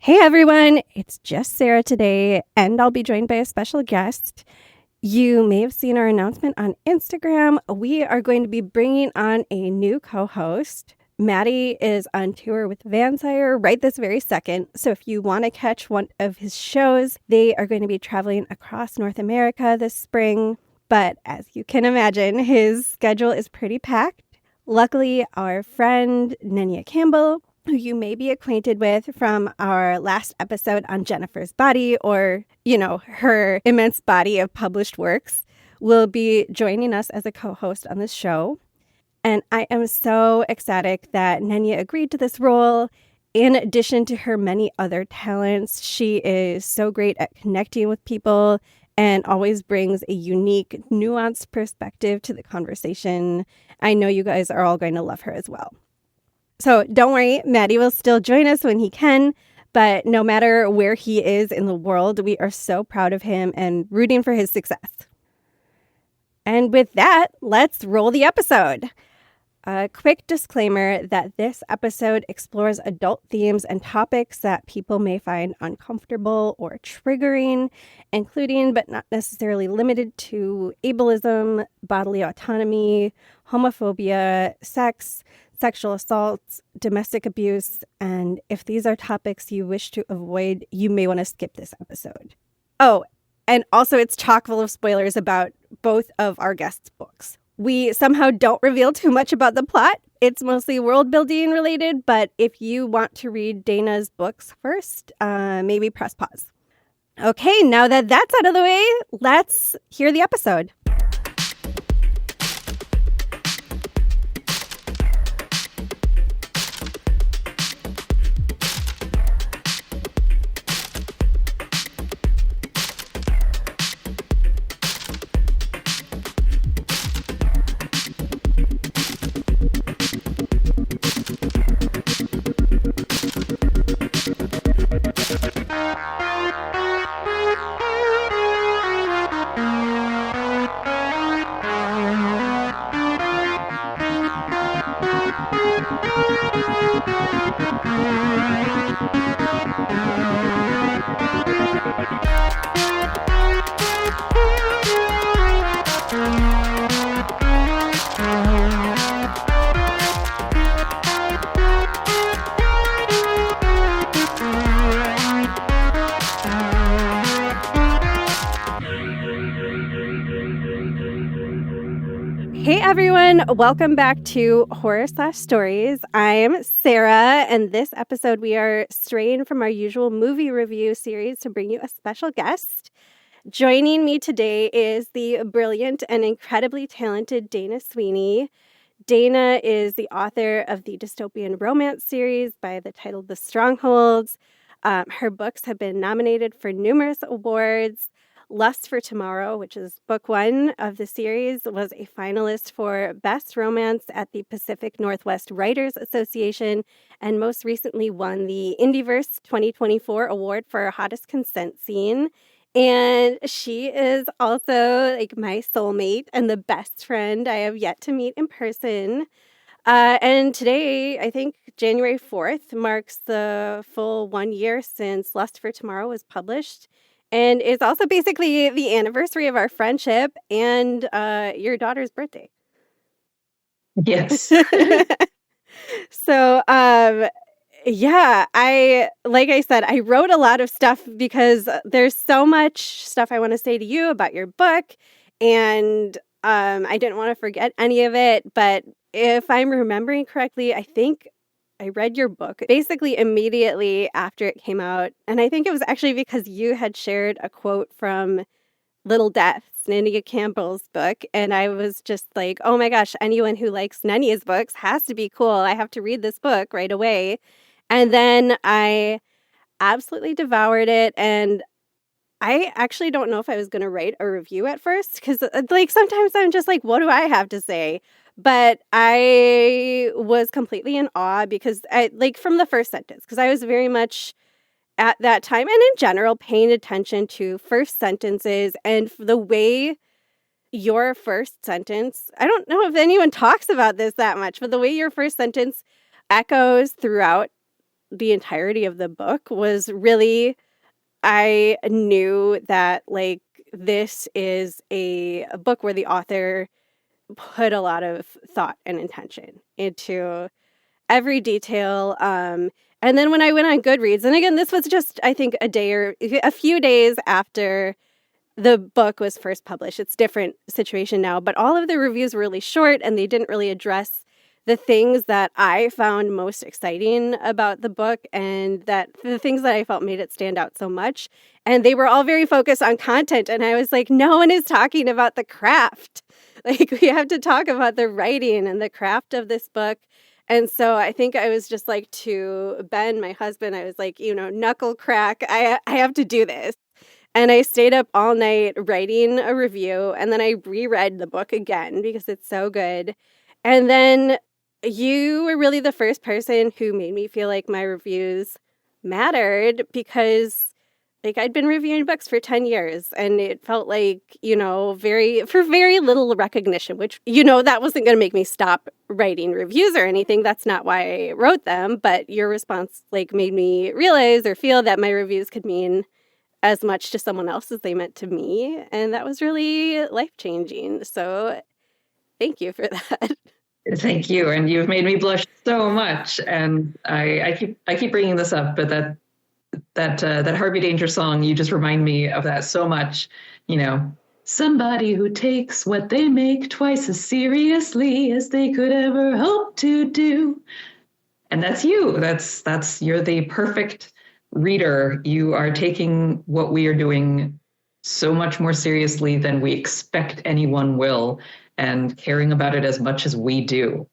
Hey everyone, it's just Sarah today, and I'll be joined by a special guest. You may have seen our announcement on Instagram. We are going to be bringing on a new co-host. Maddie is on tour with Vansire right this very second. So if you want to catch one of his shows, they are going to be traveling across North America this spring. But as you can imagine, his schedule is pretty packed. Luckily, our friend Nenia Campbell, who you may be acquainted with from our last episode on Jennifer's body, or, her immense body of published works, will be joining us as a co-host on this show. And I am so ecstatic that Nenia agreed to this role. In addition to her many other talents, she is so great at connecting with people and always brings a unique, nuanced perspective to the conversation. I know you guys are all going to love her as well. So don't worry, Maddie will still join us when he can, but no matter where he is in the world, we are so proud of him and rooting for his success. And with that, let's roll the episode. A quick disclaimer that this episode explores adult themes and topics that people may find uncomfortable or triggering, including but not necessarily limited to ableism, bodily autonomy, homophobia, sex, sexual assaults, domestic abuse, and if these are topics you wish to avoid, you may want to skip this episode. Oh, and also it's chock full of spoilers about both of our guests' books. We somehow don't reveal too much about the plot. It's mostly world building related, but if you want to read Dana's books first, maybe press pause. Okay, now that that's out of the way, let's hear the episode. Hey everyone, welcome back to Horror/Stories. I'm Sarah, and this episode we are straying from our usual movie review series to bring you a special guest. Joining me today is the brilliant and incredibly talented Dana Sweeney. Dana is the author of the dystopian romance series by the title The Strongholds. Her books have been nominated for numerous awards. Lust for Tomorrow, which is book one of the series, was a finalist for Best Romance at the Pacific Northwest Writers Association, and most recently won the Indieverse 2024 award for Hottest Consent Scene. And she is also like my soulmate and the best friend I have yet to meet in person. And today, I think January 4th, marks the full 1 year since Lust for Tomorrow was published. And it's also basically the anniversary of our friendship and your daughter's birthday. Yes. So, like I said, I wrote a lot of stuff because there's so much stuff I want to say to you about your book. And I didn't want to forget any of it. But if I'm remembering correctly, I think I read your book basically immediately after it came out. And I think it was actually because you had shared a quote from Little Deaths, Nenia Campbell's book. And I was just like, oh my gosh, anyone who likes Nenia's books has to be cool. I have to read this book right away. And then I absolutely devoured it. And I actually don't know if I was going to write a review at first because sometimes I'm just like, what do I have to say? But I was completely in awe because from the first sentence, because I was very much at that time and in general paying attention to first sentences and the way your first sentence, I don't know if anyone talks about this that much, but the way your first sentence echoes throughout the entirety of the book was really, I knew that like this is a book where the author put a lot of thought and intention into every detail. And then when I went on Goodreads, and again, this was just, I think, a few days after the book was first published. It's a different situation now, but all of the reviews were really short and they didn't really address the things that I found most exciting about the book and that the things that I felt made it stand out so much. And they were all very focused on content. And I was like, no one is talking about the craft. Like, we have to talk about the writing and the craft of this book. And so I think I was just like to Ben, my husband, I was like, knuckle crack. I have to do this. And I stayed up all night writing a review, and then I reread the book again because it's so good. And then you were really the first person who made me feel like my reviews mattered because like I'd been reviewing books for 10 years and it felt like, for very little recognition, which, that wasn't going to make me stop writing reviews or anything. That's not why I wrote them. But your response like made me realize or feel that my reviews could mean as much to someone else as they meant to me. And that was really life-changing. So thank you for that. Thank you. And you've made me blush so much. And I keep bringing this up, but that Harvey Danger song, you just remind me of that so much. Somebody who takes what they make twice as seriously as they could ever hope to do. And that's you. You're the perfect reader. You are taking what we are doing so much more seriously than we expect anyone will, and caring about it as much as we do.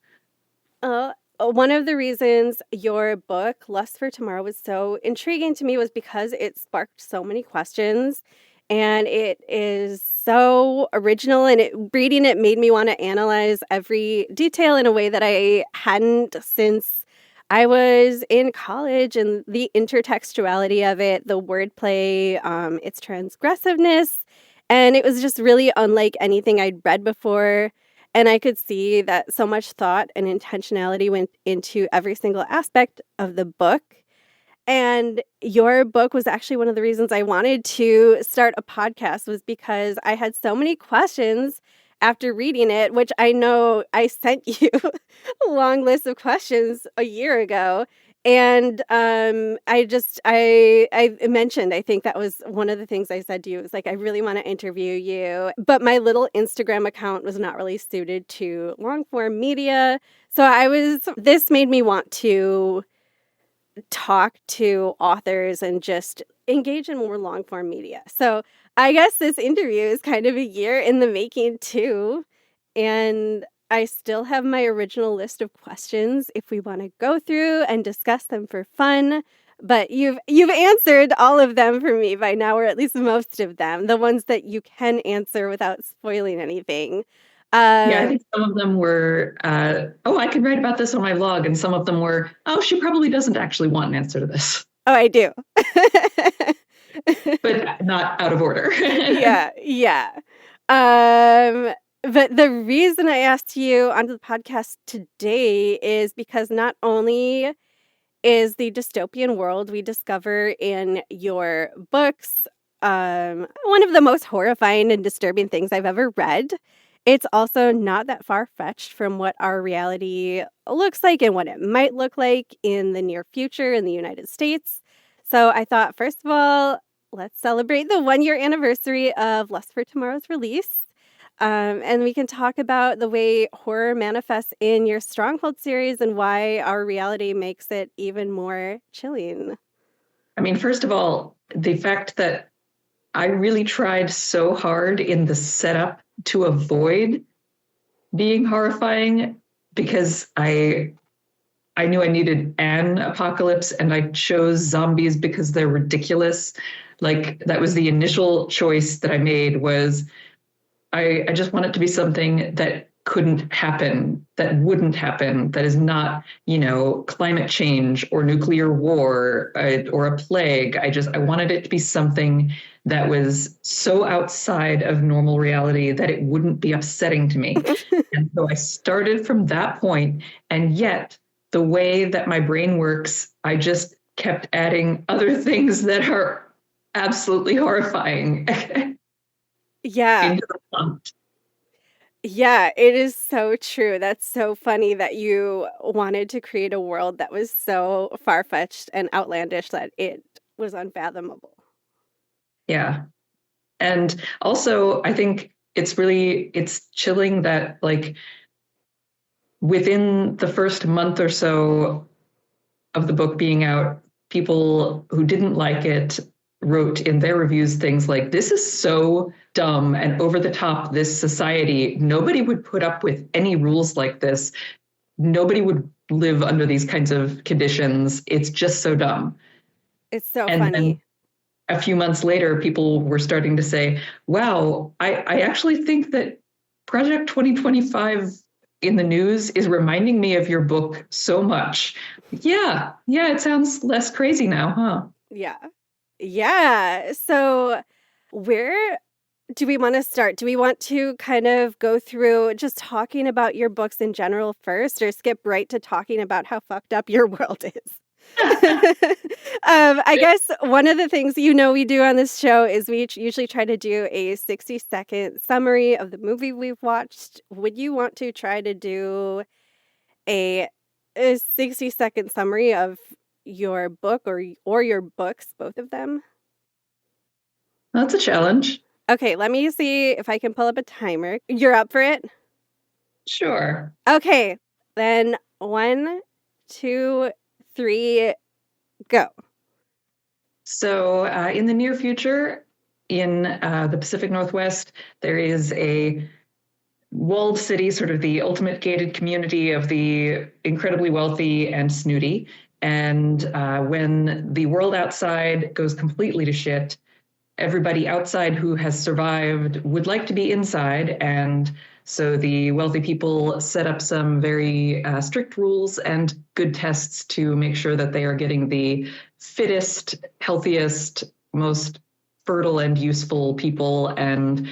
One of the reasons your book, Lust for Tomorrow, was so intriguing to me was because it sparked so many questions, and it is so original, and reading it made me want to analyze every detail in a way that I hadn't since I was in college, and the intertextuality of it, the wordplay, its transgressiveness, and it was just really unlike anything I'd read before. And I could see that so much thought and intentionality went into every single aspect of the book. And your book was actually one of the reasons I wanted to start a podcast, was because I had so many questions after reading it, which I know I sent you a long list of questions a year ago. And I mentioned, I think that was one of the things I said to you. It was like, I really want to interview you. But my little Instagram account was not really suited to long form media. So this made me want to talk to authors and just engage in more long form media. So I guess this interview is kind of a year in the making too. And I still have my original list of questions if we want to go through and discuss them for fun. But you've answered all of them for me by now, or at least most of them, the ones that you can answer without spoiling anything. I think some of them were, I can write about this on my blog. And some of them were, she probably doesn't actually want an answer to this. Oh, I do. But not out of order. Yeah. But the reason I asked you onto the podcast today is because not only is the dystopian world we discover in your books one of the most horrifying and disturbing things I've ever read, it's also not that far-fetched from what our reality looks like and what it might look like in the near future in the United States. So I thought, first of all, let's celebrate the 1-year anniversary of Lust for Tomorrow's release. And we can talk about the way horror manifests in your Stronghold series and why our reality makes it even more chilling. I mean, first of all, the fact that I really tried so hard in the setup to avoid being horrifying, because I knew I needed an apocalypse, and I chose zombies because they're ridiculous. Like, that was the initial choice that I made, was I just want it to be something that couldn't happen, that wouldn't happen, that is not, climate change or nuclear war or a plague. I wanted it to be something that was so outside of normal reality that it wouldn't be upsetting to me. And so I started from that point, and yet the way that my brain works, I just kept adding other things that are absolutely horrifying Yeah. into the plot. Yeah, it is so true. That's so funny that you wanted to create a world that was so far-fetched and outlandish that it was unfathomable. Yeah. And also, I think it's chilling that like within the first month or so of the book being out, people who didn't like it wrote in their reviews things like, this is so dumb and over the top, this society, nobody would put up with any rules like this. Nobody would live under these kinds of conditions. It's just so dumb. It's so And then funny. a few months later, people were starting to say, wow, I actually think that Project 2025 in the news is reminding me of your book so much. Yeah, it sounds less crazy now, huh? Yeah. Yeah. So where do we want to start? Do we want to kind of go through just talking about your books in general first, or skip right to talking about how fucked up your world is? I guess one of the things we do on this show is we usually try to do a 60-second summary of the movie we've watched. Would you want to try to do a, a 60-second summary of your book or your books, both of them? That's a challenge. Okay, let me see if I can pull up a timer. You're up for it? Sure. Okay, then 1, 2, 3, go. So, in the near future, in the Pacific Northwest, there is a walled city, sort of the ultimate gated community of the incredibly wealthy and snooty. And when the world outside goes completely to shit, everybody outside who has survived would like to be inside. And so the wealthy people set up some very strict rules and good tests to make sure that they are getting the fittest, healthiest, most fertile and useful people, and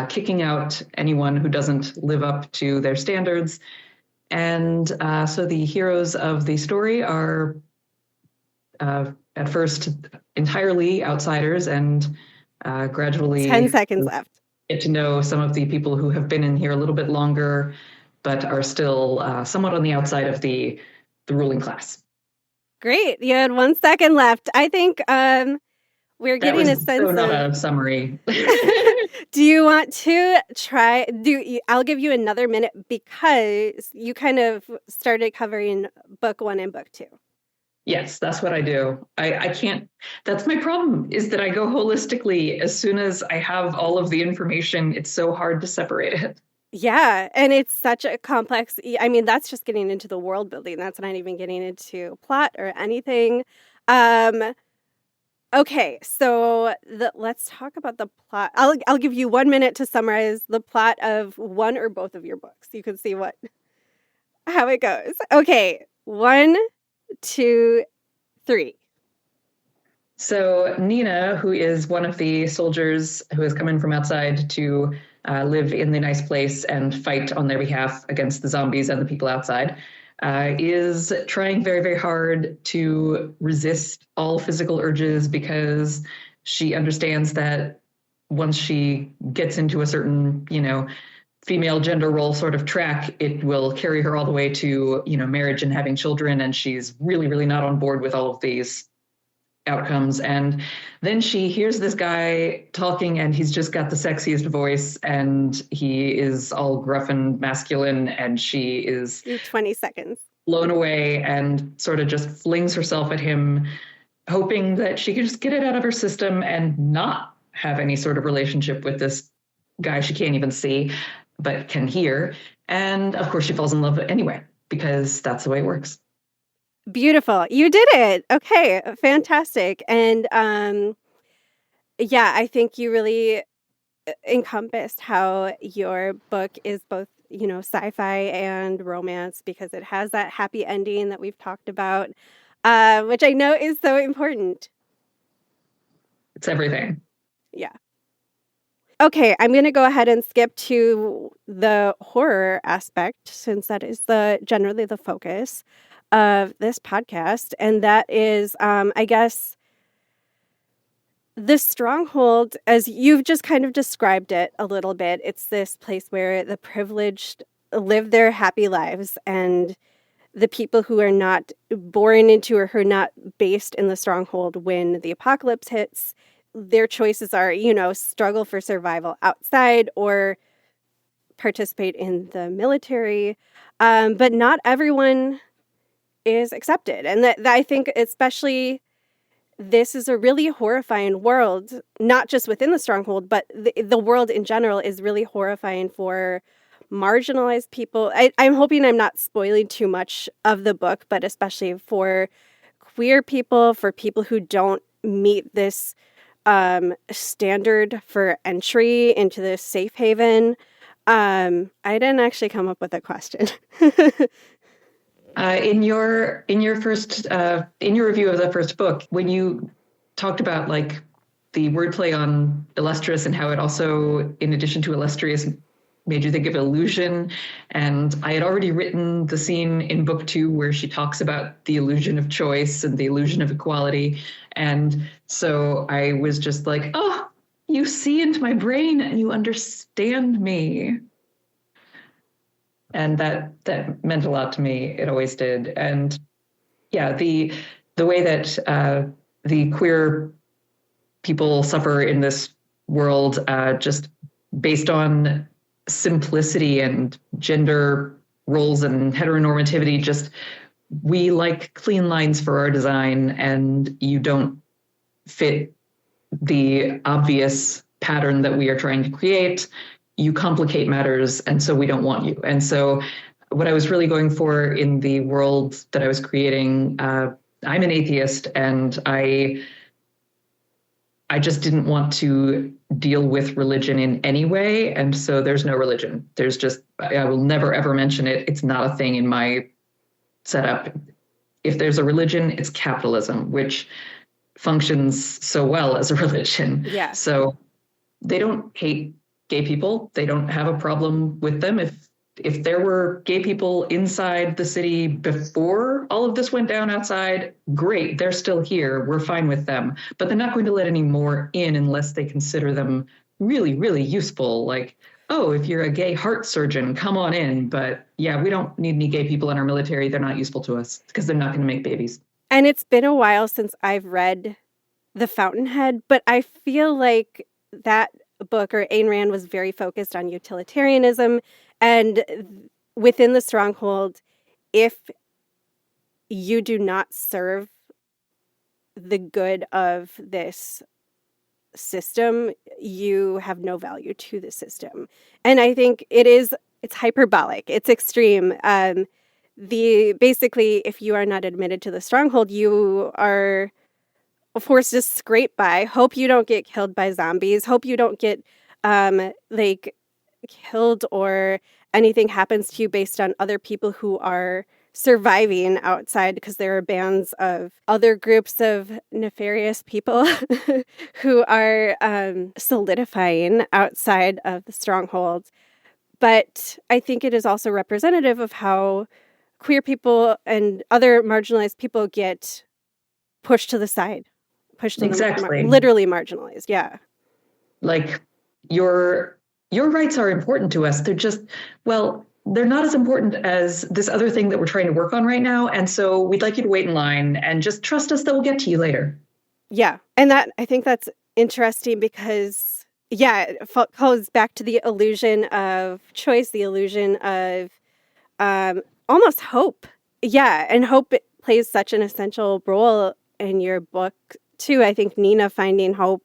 kicking out anyone who doesn't live up to their standards. And so the heroes of the story are at first entirely outsiders, and gradually 10 seconds left. get to know some of the people who have been in here a little bit longer, but are still somewhat on the outside of the ruling class. Great. You had 1 second left. I think we're That getting was a sense so not of... a summary. Do you want to try? I'll give you another minute because you kind of started covering book 1 and book 2. Yes, that's what I do. I can't, that's my problem, is that I go holistically. As soon as I have all of the information, it's so hard to separate it. Yeah, and it's such a complex... I mean, that's just getting into the world building. That's not even getting into plot or anything. Okay, so let's talk about the plot. I'll give you 1 minute to summarize the plot of one or both of your books. You can see how it goes. Okay, 1, 2, 3. So Nina, who is one of the soldiers who has come in from outside to live in the nice place and fight on their behalf against the zombies and the people outside, is trying very, very hard to resist all physical urges, because she understands that once she gets into a certain, female gender role sort of track, it will carry her all the way to, marriage and having children. And she's really, really not on board with all of these outcomes. And then she hears this guy talking, and he's just got the sexiest voice, and he is all gruff and masculine, and she is 20 seconds. blown away and sort of just flings herself at him, hoping that she can just get it out of her system and not have any sort of relationship with this guy she can't even see but can hear. And of course she falls in love anyway, because that's the way it works. Beautiful. You did it. Okay, fantastic. And yeah, I think you really encompassed how your book is both, sci-fi and romance, because it has that happy ending that we've talked about, which I know is so important. It's everything. Yeah. Okay, I'm going to go ahead and skip to the horror aspect, since that is generally the focus. of this podcast, and that is, I guess, the stronghold, as you've just kind of described it a little bit. It's this place where the privileged live their happy lives, and the people who are not born into or who are not based in the stronghold, when the apocalypse hits, their choices are, struggle for survival outside or participate in the military. But not everyone is accepted. And that I think especially this is a really horrifying world, not just within the stronghold, but the world in general is really horrifying for marginalized people. I'm hoping I'm not spoiling too much of the book, but especially for queer people, for people who don't meet this standard for entry into this safe haven. I didn't actually come up with a question. In your review of the first book, when you talked about like the wordplay on illustrious and how it also, in addition to illustrious, made you think of illusion, and I had already written the scene in book 2 where she talks about the illusion of choice and the illusion of equality, and so I was just like, oh, you see into my brain and you understand me. And that meant a lot to me. It always did. And yeah, the way that the queer people suffer in this world, just based on simplicity and gender roles and heteronormativity, just we like clean lines for our design, and you don't fit the obvious pattern that we are trying to create. You complicate matters, and so we don't want you. And so what I was really going for in the world that I was creating, I'm an atheist, and I just didn't want to deal with religion in any way. And so there's no religion. There's just, I will never, ever mention it. It's not a thing in my setup. If there's a religion, it's capitalism, which functions so well as a religion. Yeah. So they don't hate gay people. They don't have a problem with them. If there were gay people inside the city before all of this went down outside, great, they're still here. We're fine with them. But they're not going to let any more in unless they consider them really, really useful. Like, oh, if you're a gay heart surgeon, come on in. But yeah, we don't need any gay people in our military. They're not useful to us because they're not going to make babies. And it's been a while since I've read The Fountainhead, but I feel like that book, or Ayn Rand, was very focused on utilitarianism. And within the stronghold, if you do not serve the good of this system, you have no value to the system. And I think it's hyperbolic. It's extreme. Basically, if you are not admitted to the stronghold, you are forced to scrape by. Hope you don't get killed by zombies. Hope you don't get killed or anything happens to you based on other people who are surviving outside, because there are bands of other groups of nefarious people who are solidifying outside of the stronghold. But I think it is also representative of how queer people and other marginalized people get pushed to the side, pushed to exactly. Literally marginalized. Yeah. Like your rights are important to us. They're just, well, they're not as important as this other thing that we're trying to work on right now. And so we'd like you to wait in line and just trust us that we'll get to you later. Yeah. And I think that's interesting because, yeah, it goes back to the illusion of choice, the illusion of almost hope. Yeah. And hope plays such an essential role in your book too. I think Nina finding hope,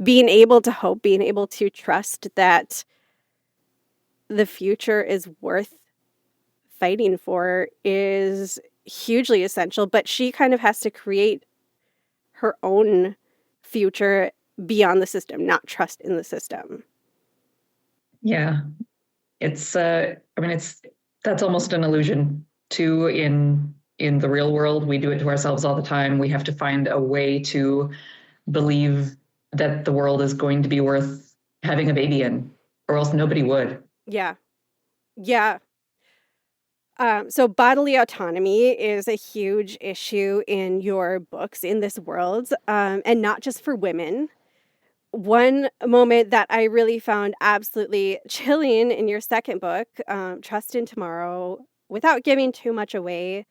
being able to hope, being able to trust that the future is worth fighting for is hugely essential. But she kind of has to create her own future beyond the system, not trust in the system. Yeah. It's, that's almost an illusion too in the real world. We do it to ourselves all the time. We have to find a way to believe that the world is going to be worth having a baby in, or else nobody would. Yeah. Yeah. So bodily autonomy is a huge issue in your books in this world, and not just for women. One moment that I really found absolutely chilling in your second book, Trust in Tomorrow, without giving too much away,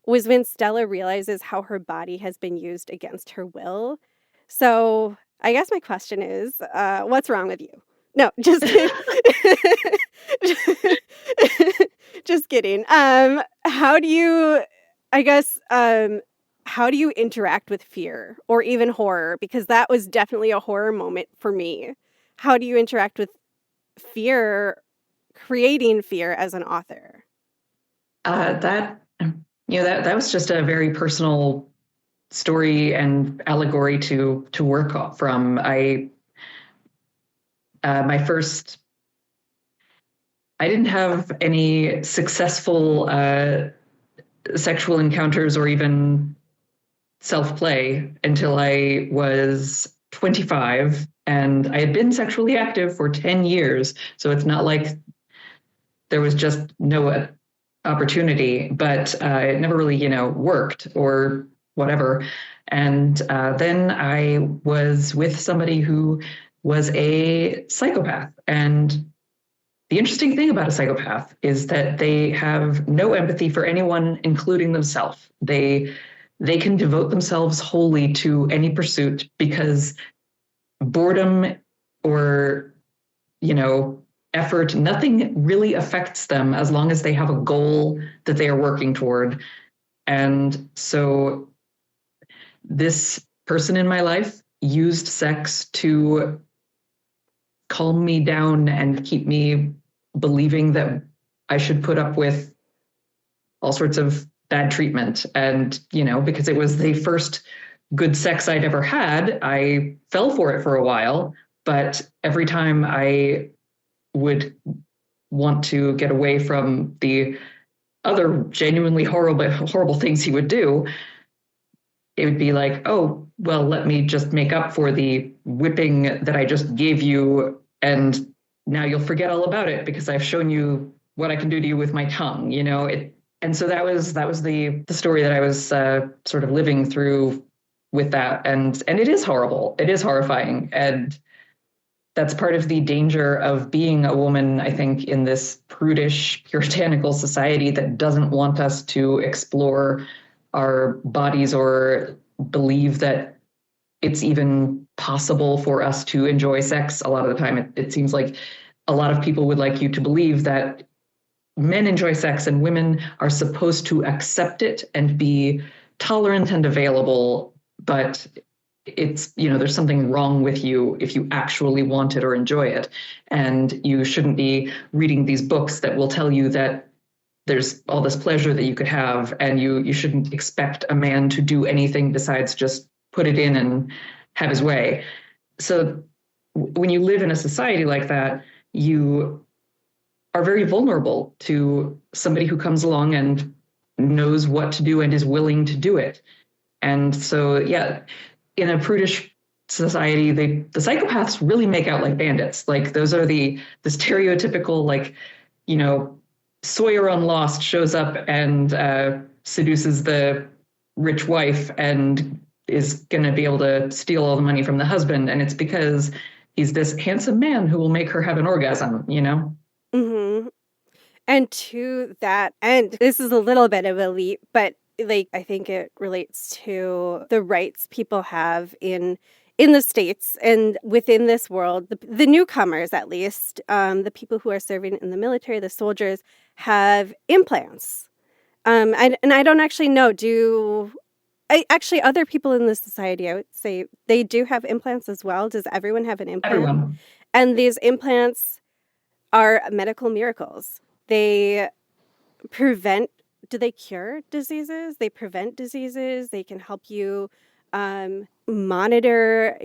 was when Stella realizes how her body has been used against her will. So I guess my question is, what's wrong with you? No, just kidding. Just kidding. How do you, I guess, how do you interact with fear or even horror? Because that was definitely a horror moment for me. How do you interact with fear, creating fear as an author? That that was just a very personal story and allegory to work from. My first, I didn't have any successful sexual encounters or even self-play until I was 25, and I had been sexually active for 10 years. So it's not like there was just no opportunity, but it never really, worked or whatever. And then I was with somebody who was a psychopath. And the interesting thing about a psychopath is that they have no empathy for anyone, including themselves. They can devote themselves wholly to any pursuit because boredom or, effort, nothing really affects them as long as they have a goal that they are working toward. And so this person in my life used sex to calm me down and keep me believing that I should put up with all sorts of bad treatment. And, because it was the first good sex I'd ever had, I fell for it for a while. But every time I would want to get away from the other genuinely horrible things he would do, it would be like, oh, well, let me just make up for the whipping that I just gave you, and now you'll forget all about it because I've shown you what I can do to you with my tongue, And so that was the story that I was sort of living through with that, and it is horrible. It is horrifying, and that's part of the danger of being a woman, I think, in this prudish, puritanical society that doesn't want us to explore our bodies or believe that it's even possible for us to enjoy sex. A lot of the time, it seems like a lot of people would like you to believe that men enjoy sex and women are supposed to accept it and be tolerant and available, but it's, there's something wrong with you if you actually want it or enjoy it. And you shouldn't be reading these books that will tell you that there's all this pleasure that you could have, and you shouldn't expect a man to do anything besides just put it in and have his way. So when you live in a society like that, you are very vulnerable to somebody who comes along and knows what to do and is willing to do it. And so, yeah, in a prudish society, the psychopaths really make out like bandits. Like those are the stereotypical, like, Sawyer on Lost shows up and seduces the rich wife and is going to be able to steal all the money from the husband. And it's because he's this handsome man who will make her have an orgasm, Mm-hmm. And to that end, this is a little bit of a leap, but I think it relates to the rights people have in the States and within this world. The newcomers, at least, the people who are serving in the military, the soldiers, have implants. And I don't actually know. Actually, other people in the society, I would say, they do have implants as well. Does everyone have an implant? Everyone. And these implants are medical miracles. They prevent, do they cure diseases? They prevent diseases. They can help you monitor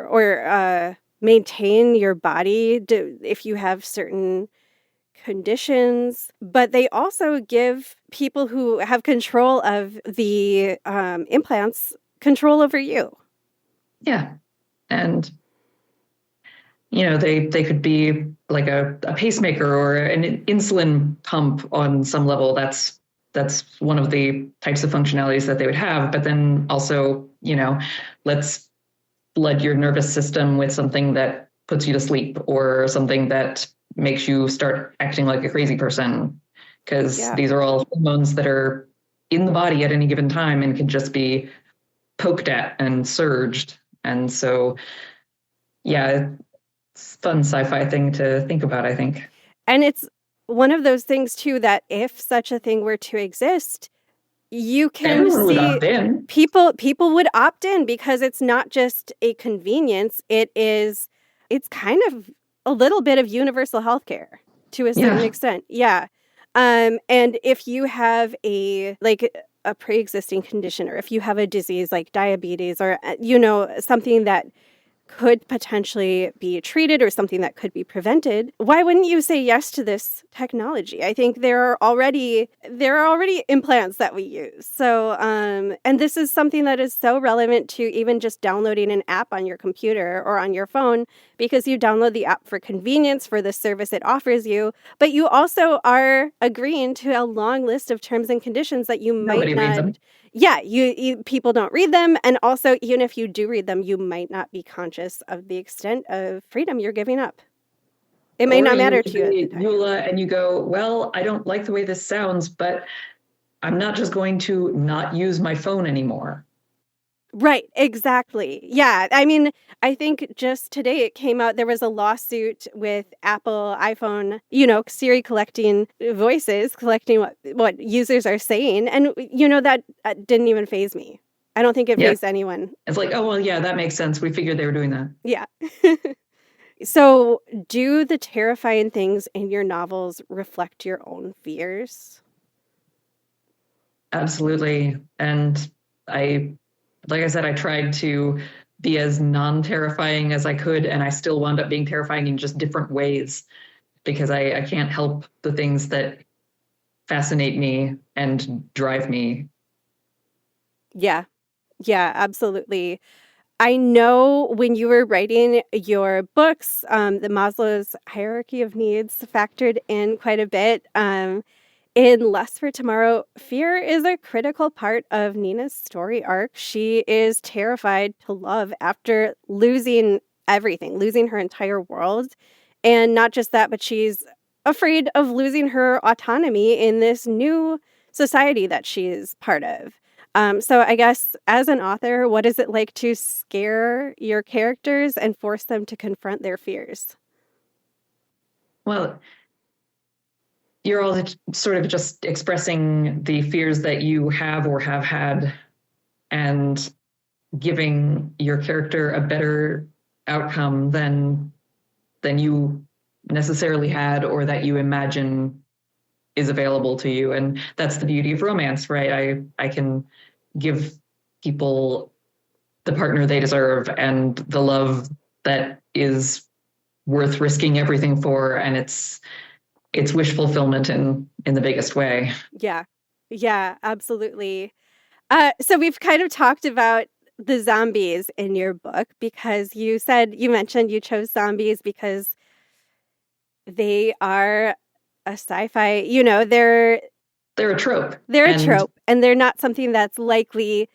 or maintain your body if you have certain conditions. But they also give people who have control of the implants control over you. Yeah. And they could be like a pacemaker or an insulin pump on some level. That's one of the types of functionalities that they would have. But then also, let's flood your nervous system with something that puts you to sleep or something that makes you start acting like a crazy person. Because these are all hormones that are in the body at any given time and can just be poked at and surged. And so, yeah, it's a fun sci-fi thing to think about, I think. And it's one of those things too that if such a thing were to exist, you can Everyone would opt in. People would opt in because it's not just a convenience. It's kind of a little bit of universal healthcare to a certain extent. Yeah. And if you have a pre-existing condition, or if you have a disease like diabetes, or, something that could potentially be treated or something that could be prevented, why wouldn't you say yes to this technology? I think there are already implants that we use. So, and this is something that is so relevant to even just downloading an app on your computer or on your phone, because you download the app for convenience, for the service it offers you, but you also are agreeing to a long list of terms and conditions that you might Nobody reads them. Yeah, people don't read them. And also, even if you do read them, you might not be conscious of the extent of freedom you're giving up. It may not matter to you at the time. Eula, and you go, well, I don't like the way this sounds, but I'm not just going to not use my phone anymore. Right, exactly. Yeah, I mean, I think just today it came out, there was a lawsuit with Apple, iPhone, Siri collecting voices, collecting what users are saying. And, that didn't even faze me. I don't think it fazed anyone. It's like, oh, well, yeah, that makes sense. We figured they were doing that. Yeah. So do the terrifying things in your novels reflect your own fears? Absolutely. And like I said, I tried to be as non-terrifying as I could, and I still wound up being terrifying in just different ways, because I can't help the things that fascinate me and drive me. Yeah, absolutely. I know when you were writing your books, the Maslow's hierarchy of needs factored in quite a bit. In Lust for Tomorrow, fear is a critical part of Nina's story arc. She is terrified to love after losing everything, losing her entire world. And not just that, but she's afraid of losing her autonomy in this new society that she's part of. So I guess as an author, what is it like to scare your characters and force them to confront their fears? Well, you're all sort of just expressing the fears that you have or have had and giving your character a better outcome than you necessarily had or that you imagine is available to you. And that's the beauty of romance, right? I can give people the partner they deserve and the love that is worth risking everything for. And it's wish fulfillment in the biggest way. Yeah, absolutely. So we've kind of talked about the zombies in your book, because you mentioned you chose zombies because they are a sci-fi, they're a trope. They're a trope, and they're not something that's likely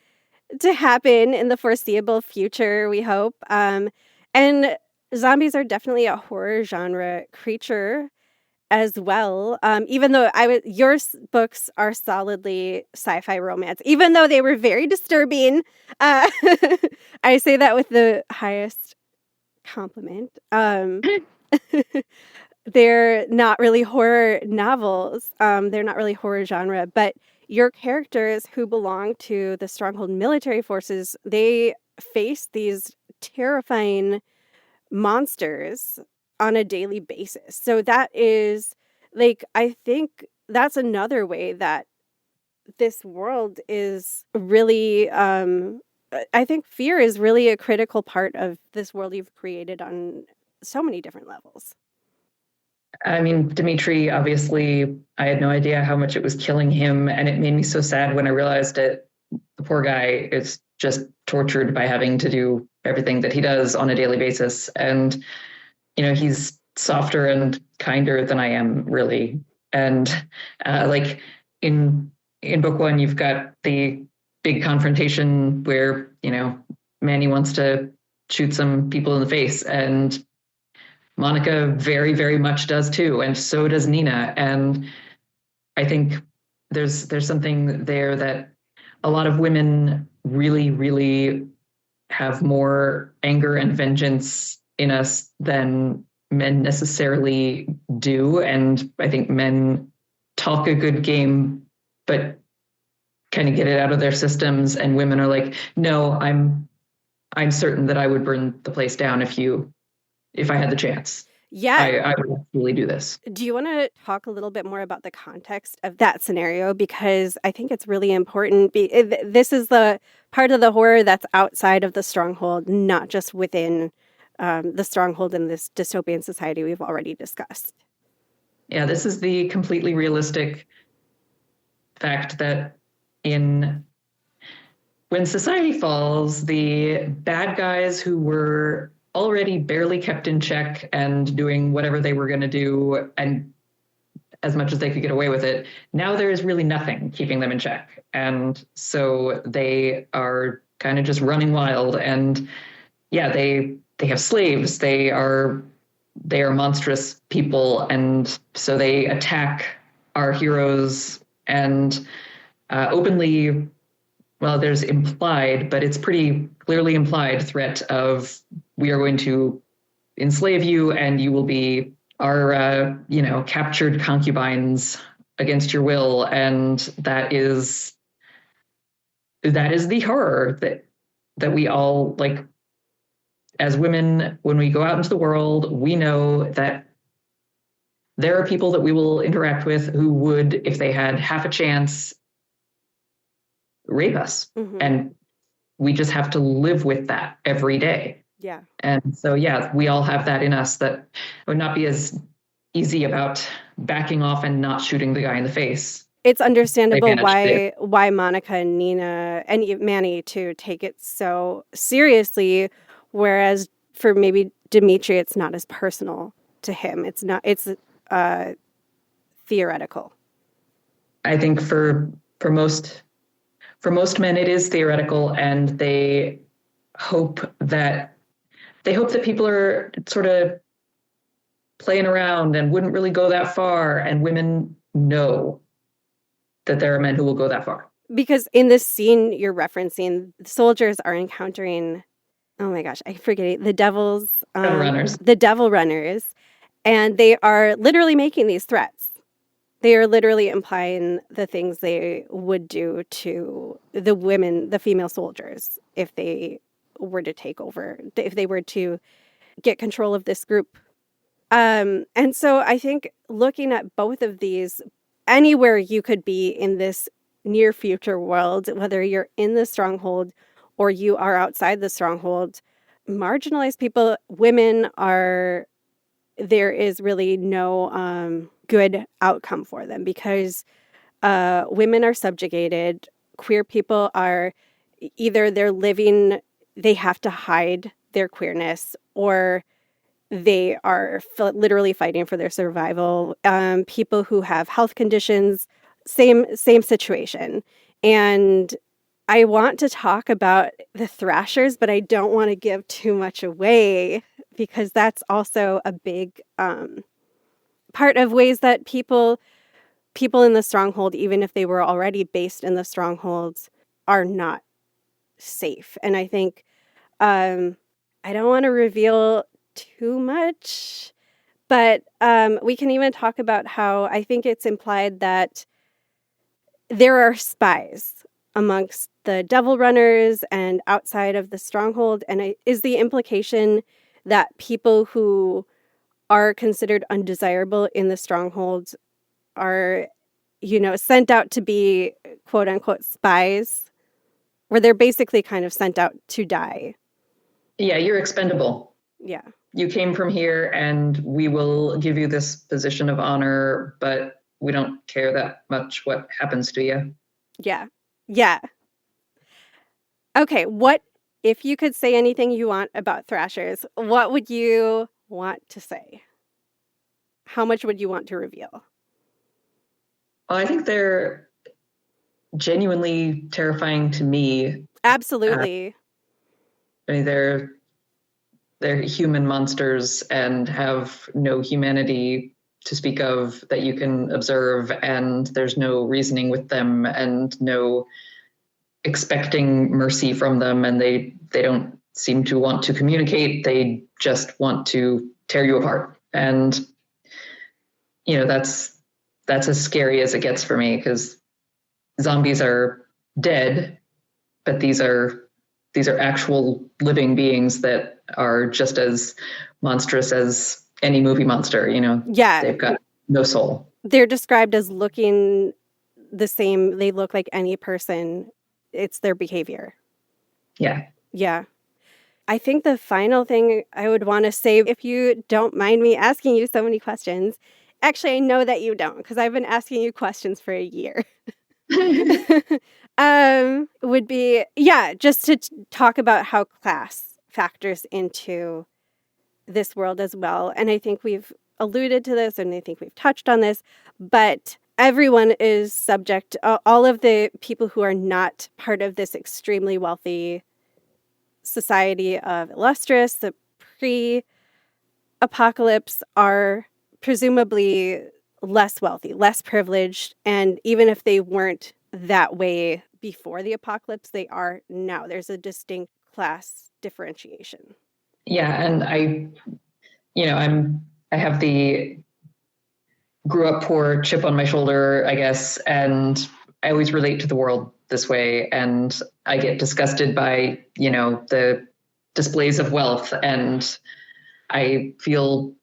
to happen in the foreseeable future, we hope. And zombies are definitely a horror genre creature as well. Even though your books are solidly sci-fi romance, even though they were very disturbing. I say that with the highest compliment. They're not really horror novels. They're not really horror genre, but your characters who belong to the Stronghold military forces, they face these terrifying monsters on a daily basis. So that is, I think that's another way that this world is really, I think fear is really a critical part of this world you've created on so many different levels. I mean, Dimitri, obviously, I had no idea how much it was killing him. And it made me so sad when I realized it. The poor guy is just tortured by having to do everything that he does on a daily basis. And he's softer and kinder than I am, really. And like in book one, you've got the big confrontation where, Manny wants to shoot some people in the face, and Monica very, very much does too, and so does Nina. And I think there's something there that a lot of women really, really have more anger and vengeance in us than men necessarily do. And I think men talk a good game, but kind of get it out of their systems. And women are like, no, I'm certain that I would burn the place down if I had the chance. Yeah. I would really do this. Do you want to talk a little bit more about the context of that scenario? Because I think it's really important. This is the part of the horror that's outside of the stronghold, not just within the stronghold in this dystopian society we've already discussed. Yeah, this is the completely realistic fact that when society falls, the bad guys who were already barely kept in check and doing whatever they were going to do, and as much as they could get away with it, now there is really nothing keeping them in check. And so they are kind of just running wild. And yeah, they have slaves. They are monstrous people. And so they attack our heroes and openly, well, there's implied, but it's pretty clearly implied threat of, we are going to enslave you and you will be our, captured concubines against your will. And that is the horror that we all, like, as women, when we go out into the world, we know that there are people that we will interact with who would, if they had half a chance, rape us. Mm-hmm. And we just have to live with that every day. Yeah. And so, yeah, we all have that in us, that it would not be as easy about backing off and not shooting the guy in the face. It's understandable why Monica and Nina and Manny too take it so seriously, whereas for maybe Dimitri, it's not as personal to him. It's theoretical. I think for most men, it is theoretical, and they hope that people are sort of playing around and wouldn't really go that far. And women know that there are men who will go that far. Because in this scene you're referencing, the soldiers are encountering, oh my gosh, I forget it, the devil runners, and they are literally making these threats. They are literally implying the things they would do to the women, the female soldiers, if they were to take over, if they were to get control of this group. And so I think looking at both of these, anywhere you could be in this near future world, whether you're in the stronghold or you are outside the stronghold, marginalized people, women there is really no good outcome for them, because women are subjugated. Queer people are either they have to hide their queerness, or they are literally fighting for their survival. People who have health conditions, same situation. And I want to talk about the Thrashers, but I don't want to give too much away, because that's also a big part of ways that people in the stronghold, even if they were already based in the strongholds, are not safe. And I think I don't want to reveal too much, but we can even talk about how I think it's implied that there are spies amongst the devil runners and outside of the stronghold. And is the implication that people who are considered undesirable in the strongholds are, sent out to be quote unquote spies, where they're basically kind of sent out to die? Yeah, you're expendable. Yeah. You came from here and we will give you this position of honor, but we don't care that much what happens to you. Yeah. Yeah. Okay, if you could say anything you want about Thrashers, what would you want to say? How much would you want to reveal? Well, I think they're genuinely terrifying to me. Absolutely. I mean, they're human monsters and have no humanity to speak of that you can observe, and there's no reasoning with them and no expecting mercy from them, and they don't seem to want to communicate. They just want to tear you apart. And that's as scary as it gets for me, because zombies are dead, but these are actual living beings that are just as monstrous as any movie monster. Yeah. They've got no soul. They're described as looking the same. They look like any person. It's their behavior. Yeah. Yeah. I think the final thing I would want to say, if you don't mind me asking you so many questions, actually, I know that you don't, because I've been asking you questions for a year. Would be, just to talk about how class factors into this world as well. And I think we've alluded to this, and I think we've touched on this, but everyone is subject, all of the people who are not part of this extremely wealthy society of illustrious, the pre-apocalypse, are presumably less wealthy, less privileged, and even if they weren't that way before the apocalypse, they are now. There's a distinct class differentiation. Yeah, and I have the grew up poor chip on my shoulder, I guess, and I always relate to the world this way, and I get disgusted by, the displays of wealth, and I feel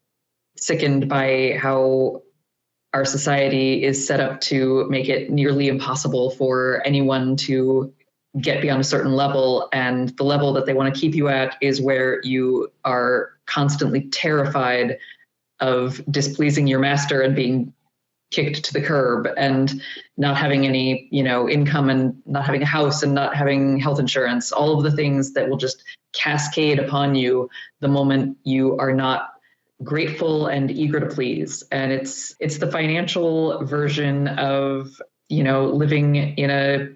sickened by how our society is set up to make it nearly impossible for anyone to get beyond a certain level. And the level that they want to keep you at is where you are constantly terrified of displeasing your master and being kicked to the curb and not having any, income, and not having a house, and not having health insurance, all of the things that will just cascade upon you the moment you are not grateful and eager to please. And it's the financial version of, living in a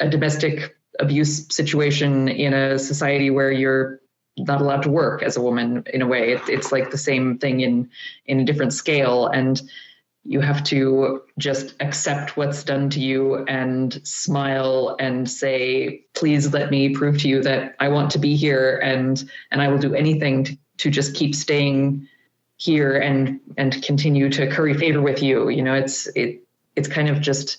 domestic abuse situation in a society where you're not allowed to work as a woman. In a way, it's like the same thing in a different scale, and you have to just accept what's done to you and smile and say, please let me prove to you that I want to be here, and I will do anything to just keep staying here and continue to curry favor with you. It's kind of just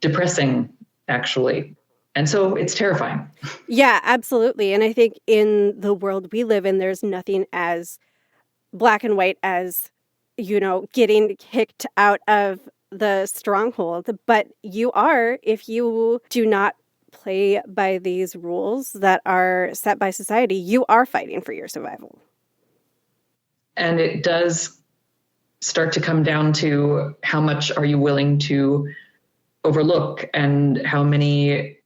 depressing, actually. And so it's terrifying. Yeah, absolutely. And I think in the world we live in, there's nothing as black and white as, getting kicked out of the stronghold. But you are, if you do not play by these rules that are set by society, you are fighting for your survival. And it does start to come down to how much are you willing to overlook, and how many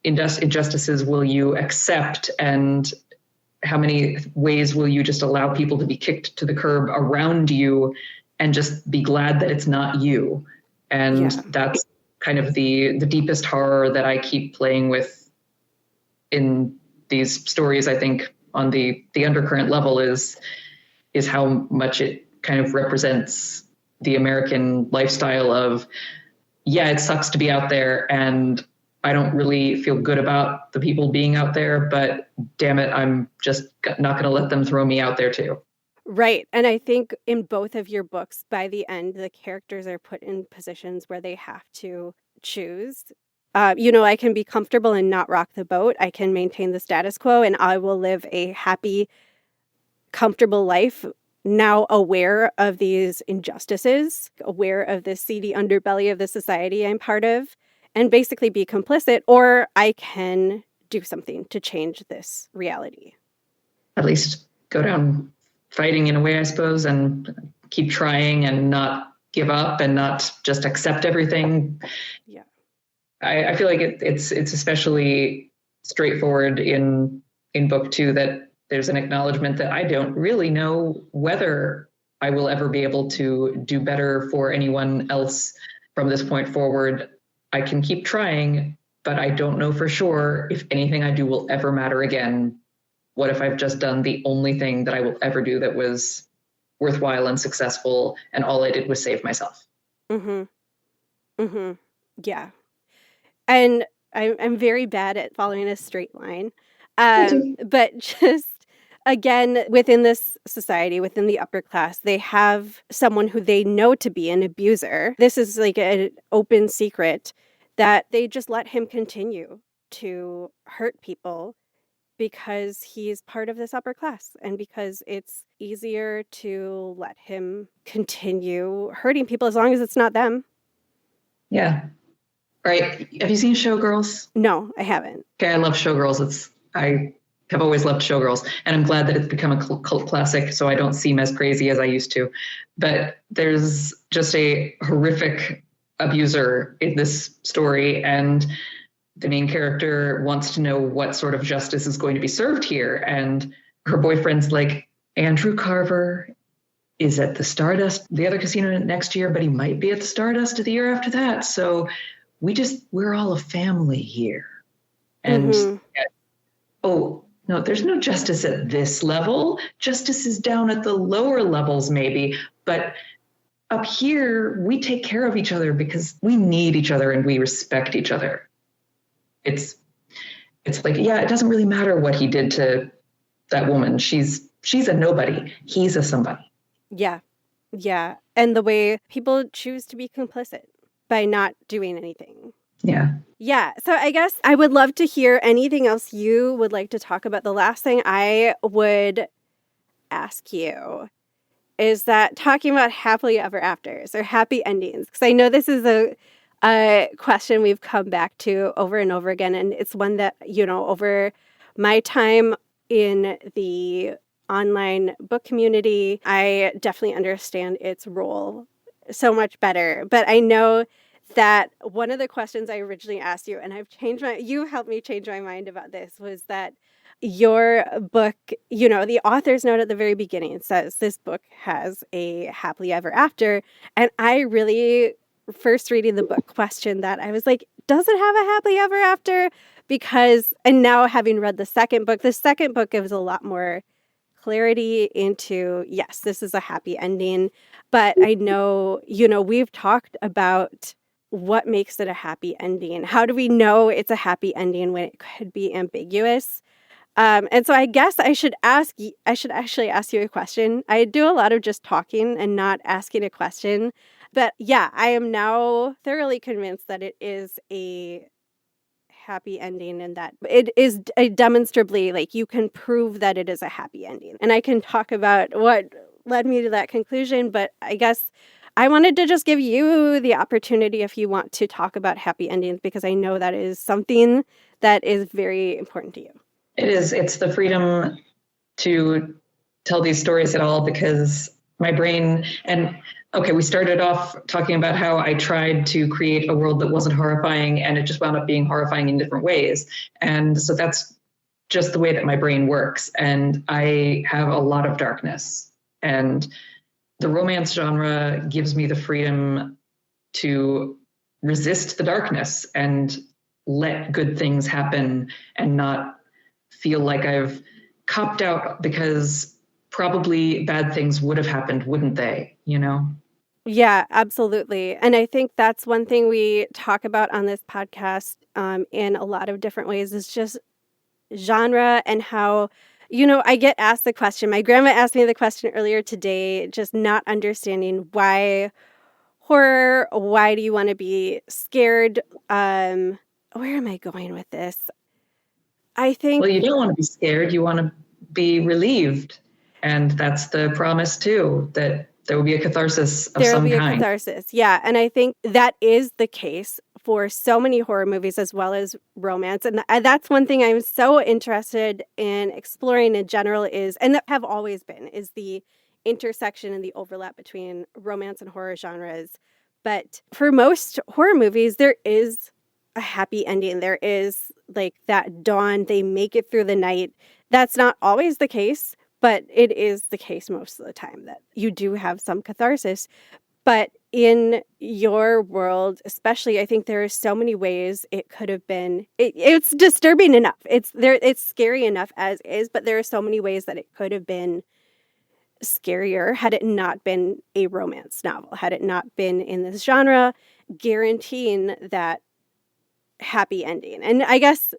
injustices will you accept, and how many ways will you just allow people to be kicked to the curb around you and just be glad that it's not you. And that's kind of the deepest horror that I keep playing with in these stories. I think on the undercurrent level is how much it kind of represents the American lifestyle of, it sucks to be out there, and I don't really feel good about the people being out there, but damn it, I'm just not going to let them throw me out there too. Right. And I think in both of your books, by the end, the characters are put in positions where they have to choose. I can be comfortable and not rock the boat. I can maintain the status quo, and I will live a happy, comfortable life, now aware of these injustices, aware of the seedy underbelly of the society I'm part of, and basically be complicit, or I can do something to change this reality. At least go down fighting in a way, I suppose, and keep trying and not give up and not just accept everything. Yeah. I feel like it's especially straightforward in book 2 that there's an acknowledgement that I don't really know whether I will ever be able to do better for anyone else from this point forward. I can keep trying, but I don't know for sure if anything I do will ever matter again. What if I've just done the only thing that I will ever do that was worthwhile and successful, and all I did was save myself? Mm-hmm. Mm-hmm. Yeah. And I'm very bad at following a straight line. But just again, within this society, within the upper class, they have someone who they know to be an abuser. This is like an open secret that they just let him continue to hurt people because he's part of this upper class and because it's easier to let him continue hurting people as long as it's not them. Yeah. Right. Have you seen Showgirls? No, I haven't. Okay, I love Showgirls. I have always loved Showgirls, and I'm glad that it's become a cult classic, so I don't seem as crazy as I used to. But there's just a horrific abuser in this story, and the main character wants to know what sort of justice is going to be served here. And her boyfriend's like, Andrew Carver is at the Stardust, the other casino next year, but he might be at the Stardust the year after that. So we're all a family here. And oh, no, there's no justice at this level. Justice is down at the lower levels, maybe. But up here, we take care of each other because we need each other and we respect each other. It's like, yeah, it doesn't really matter what he did to that woman. She's a nobody. He's a somebody. Yeah. Yeah. And the way people choose to be complicit by not doing anything. Yeah. Yeah. So I guess I would love to hear anything else you would like to talk about. The last thing I would ask you is that talking about happily ever afters or happy endings, because I know this is a question we've come back to over and over again. And it's one that, over my time in the online book community, I definitely understand its role so much better. But I know that one of the questions I originally asked you, and you helped me change my mind about this, was that your book, the author's note at the very beginning says this book has a happily ever after. And I really, first reading the book, questioned that. I was like, does it have a happily ever after? And now having read the second book gives a lot more clarity into, yes, this is a happy ending. But I know, we've talked about what makes it a happy ending. How do we know it's a happy ending when it could be ambiguous? And so I guess I should actually ask you a question. I do a lot of just talking and not asking a question. But yeah, I am now thoroughly convinced that it is a happy ending and that it is demonstrably, like, you can prove that it is a happy ending. And I can talk about what led me to that conclusion, but I guess I wanted to just give you the opportunity if you want to talk about happy endings, because I know that is something that is very important to you. It is. It's the freedom to tell these stories at all, because my brain, and okay, we started off talking about how I tried to create a world that wasn't horrifying, and it just wound up being horrifying in different ways. And so that's just the way that my brain works. And I have a lot of darkness. And the romance genre gives me the freedom to resist the darkness and let good things happen and not feel like I've copped out, because probably bad things would have happened, wouldn't they? Yeah, absolutely. And I think that's one thing we talk about on this podcast in a lot of different ways, is just genre and how, I get asked the question. My grandma asked me the question earlier today, just not understanding why horror, why do you want to be scared? Where am I going with this? I think... Well, you don't want to be scared. You want to be relieved. And that's the promise, too, that there will be a catharsis of some kind. There will be a catharsis, yeah. And I think that is the case for so many horror movies as well as romance. And that's one thing I'm so interested in exploring in general is, and that have always been, is the intersection and the overlap between romance and horror genres. But for most horror movies, there is a happy ending. There is like that dawn, they make it through the night. That's not always the case, but it is the case most of the time that you do have some catharsis. But in your world, especially, I think there are so many ways it could have been. It's disturbing enough. It's scary enough as is, but there are so many ways that it could have been scarier had it not been a romance novel, had it not been in this genre, guaranteeing that happy ending. And I guess,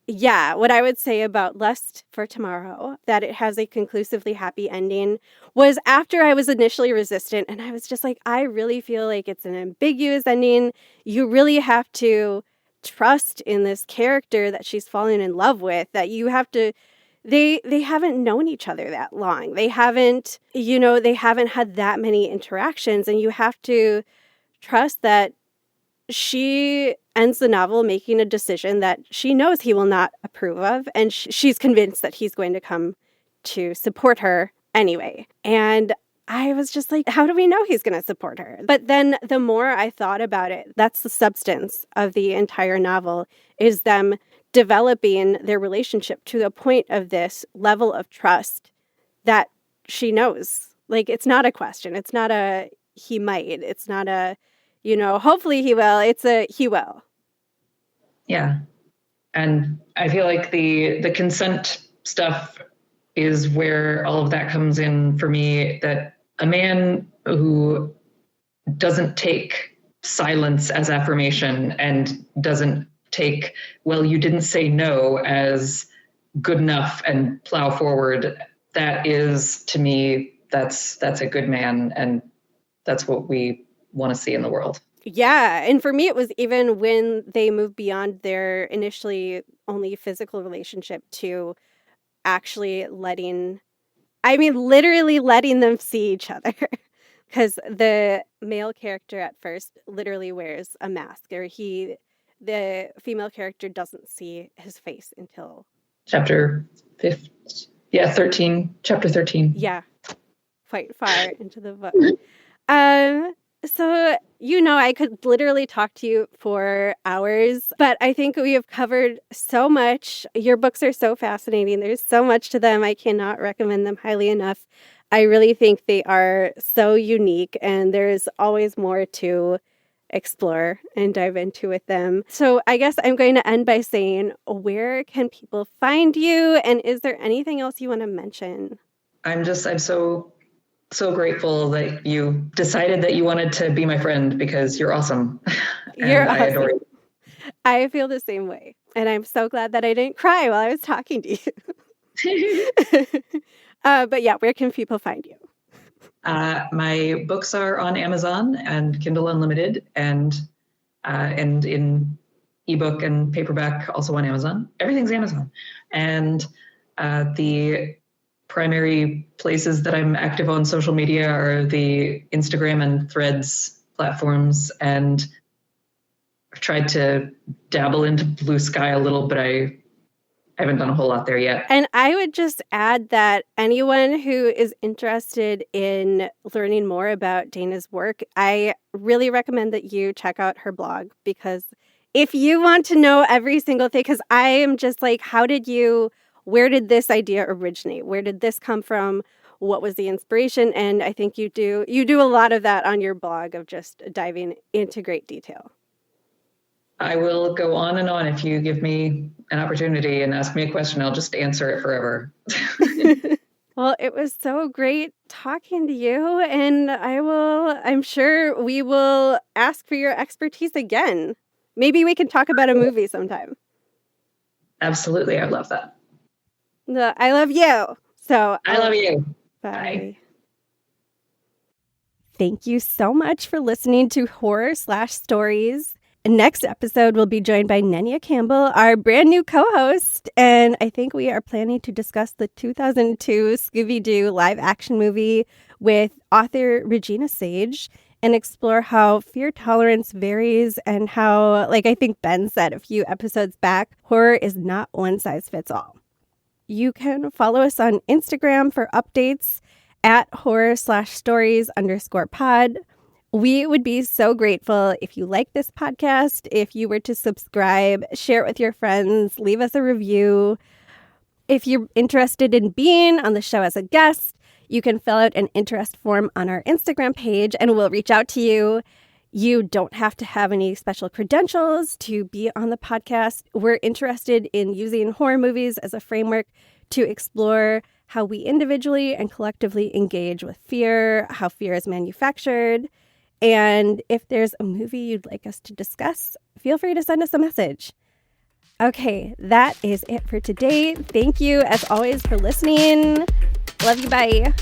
yeah, what I would say about Lust for Tomorrow, that it has a conclusively happy ending, was after I was initially resistant and I was just like, I really feel like it's an ambiguous ending. You really have to trust in this character that she's falling in love with, that you have to, they haven't known each other that long. They haven't had that many interactions, and you have to trust that she ends the novel making a decision that she knows he will not approve of, and she's convinced that he's going to come to support her anyway. And I was just like, how do we know he's going to support her? But then the more I thought about it, that's the substance of the entire novel, is them developing their relationship to the point of this level of trust that she knows. Like, it's not a question. It's not a he might. It's not a, hopefully he will. It's a he will. Yeah. And I feel like the consent stuff is where all of that comes in for me, that a man who doesn't take silence as affirmation and doesn't take, well, you didn't say no, as good enough and plow forward, that is, to me, that's a good man, and that's what we want to see in the world. Yeah. And for me, it was even when they moved beyond their initially only physical relationship to actually literally letting them see each other. Because the male character at first literally wears a mask, or the female character doesn't see his face until chapter 13. Yeah, quite far into the book. So, I could literally talk to you for hours, but I think we have covered so much. Your books are so fascinating. There's so much to them. I cannot recommend them highly enough. I really think they are so unique, and there's always more to explore and dive into with them. So I guess I'm going to end by saying, where can people find you? And is there anything else you want to mention? I'm so grateful that you decided that you wanted to be my friend, because you're awesome. You're awesome. I adore you. I feel the same way. And I'm so glad that I didn't cry while I was talking to you. But yeah, where can people find you? My books are on Amazon and Kindle Unlimited, and in ebook and paperback, also on Amazon. Everything's Amazon. And the primary places that I'm active on social media are the Instagram and Threads platforms, and I've tried to dabble into Blue Sky a little, but I haven't done a whole lot there yet. And I would just add that anyone who is interested in learning more about Dana's work, I really recommend that you check out her blog, because if you want to know every single thing, because I am just like, where did this idea originate? Where did this come from? What was the inspiration? And I think you do a lot of that on your blog, of just diving into great detail. I will go on and on. If you give me an opportunity and ask me a question, I'll just answer it forever. Well, it was so great talking to you, and I'm sure we will ask for your expertise again. Maybe we can talk about a movie sometime. Absolutely. I love that. I love you. So I love you. Bye. Thank you so much for listening to Horror/Stories. Next episode, we'll be joined by Nenya Campbell, our brand new co-host, and I think we are planning to discuss the 2002 Scooby-Doo live action movie with author Regina Sage, and explore how fear tolerance varies, and how, like I think Ben said a few episodes back, horror is not one size fits all. You can follow us on Instagram for updates at horror/stories_pod. We would be so grateful if you like this podcast, if you were to subscribe, share it with your friends, leave us a review. If you're interested in being on the show as a guest, you can fill out an interest form on our Instagram page and we'll reach out to you. You don't have to have any special credentials to be on the podcast. We're interested in using horror movies as a framework to explore how we individually and collectively engage with fear, how fear is manufactured. And if there's a movie you'd like us to discuss, feel free to send us a message. Okay, that is it for today. Thank you, as always, for listening. Love you. Bye.